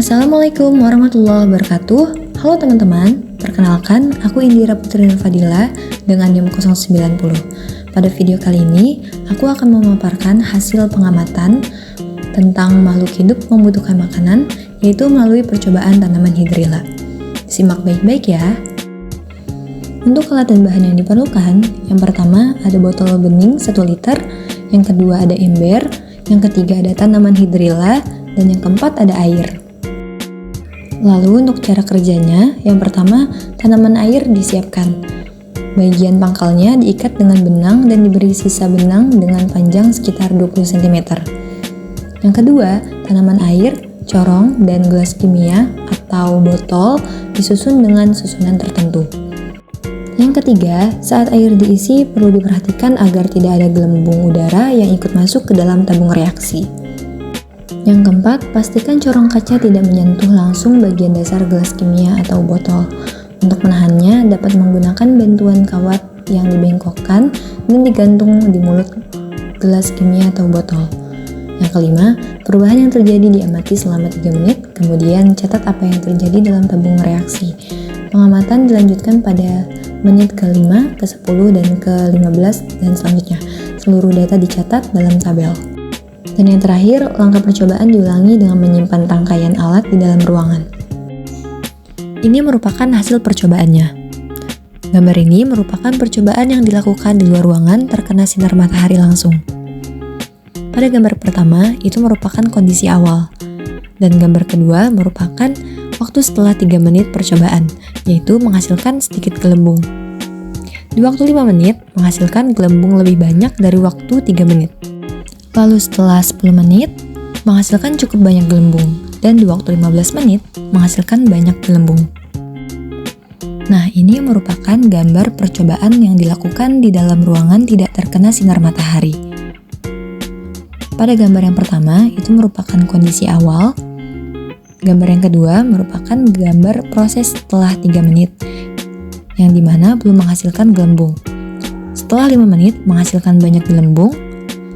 Assalamualaikum warahmatullahi wabarakatuh. Halo teman-teman, perkenalkan aku Indira Putri Nurfadila dengan NIM 090. Pada video kali ini, aku akan memaparkan hasil pengamatan tentang makhluk hidup membutuhkan makanan, yaitu melalui percobaan tanaman hidrilla. Simak baik-baik ya. Untuk alat dan bahan yang diperlukan, yang pertama ada botol bening 1 liter, yang kedua ada ember, yang ketiga ada tanaman hidrilla, dan yang keempat ada air. Lalu untuk cara kerjanya, yang pertama tanaman air disiapkan. Bagian pangkalnya diikat dengan benang dan diberi sisa benang dengan panjang sekitar 20 cm. Yang kedua, tanaman air, corong, dan gelas kimia atau botol disusun dengan susunan tertentu. Yang ketiga, saat air diisi perlu diperhatikan agar tidak ada gelembung udara yang ikut masuk ke dalam tabung reaksi. Yang keempat, pastikan corong kaca tidak menyentuh langsung bagian dasar gelas kimia atau botol. Untuk menahannya, dapat menggunakan bantuan kawat yang dibengkokkan dan digantung di mulut gelas kimia atau botol. Yang kelima, perubahan yang terjadi diamati selama 3 menit, kemudian catat apa yang terjadi dalam tabung reaksi. Pengamatan dilanjutkan pada menit ke-5, ke-10, dan ke-15, dan selanjutnya. Seluruh data dicatat dalam tabel. Dan yang terakhir, langkah percobaan diulangi dengan menyimpan rangkaian alat di dalam ruangan. Ini merupakan hasil percobaannya. Gambar ini merupakan percobaan yang dilakukan di luar ruangan terkena sinar matahari langsung. Pada gambar pertama, itu merupakan kondisi awal. Dan gambar kedua merupakan waktu setelah 3 menit percobaan, yaitu menghasilkan sedikit gelembung. Di waktu 5 menit, menghasilkan gelembung lebih banyak dari waktu 3 menit. Lalu setelah 10 menit, menghasilkan cukup banyak gelembung, dan di waktu 15 menit, menghasilkan banyak gelembung. Nah, ini merupakan gambar percobaan yang dilakukan di dalam ruangan tidak terkena sinar matahari. Pada gambar yang pertama, itu merupakan kondisi awal. Gambar yang kedua merupakan gambar proses setelah 3 menit, yang dimana belum menghasilkan gelembung. Setelah 5 menit, menghasilkan banyak gelembung.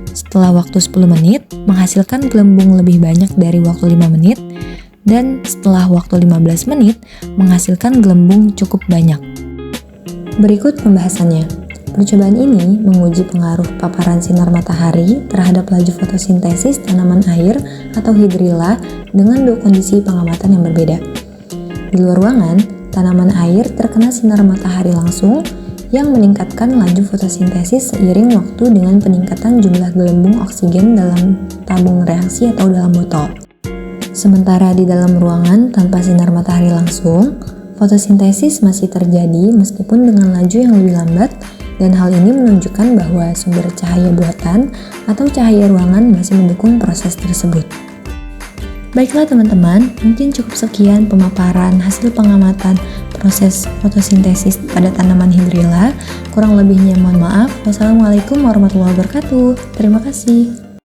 Setelah waktu 10 menit, menghasilkan gelembung lebih banyak dari waktu 5 menit, dan setelah waktu 15 menit, menghasilkan gelembung cukup banyak. Berikut pembahasannya. Percobaan ini menguji pengaruh paparan sinar matahari terhadap laju fotosintesis tanaman air atau hidrilla dengan 2 kondisi pengamatan yang berbeda. Di luar ruangan, tanaman air terkena sinar matahari langsung, yang meningkatkan laju fotosintesis seiring waktu dengan peningkatan jumlah gelembung oksigen dalam tabung reaksi atau dalam botol. Sementara di dalam ruangan tanpa sinar matahari langsung, fotosintesis masih terjadi meskipun dengan laju yang lebih lambat, dan hal ini menunjukkan bahwa sumber cahaya buatan atau cahaya ruangan masih mendukung proses tersebut. Baiklah teman-teman, mungkin cukup sekian pemaparan hasil pengamatan proses fotosintesis pada tanaman hidrilla. Kurang lebihnya mohon maaf. Wassalamualaikum warahmatullahi wabarakatuh. Terima kasih.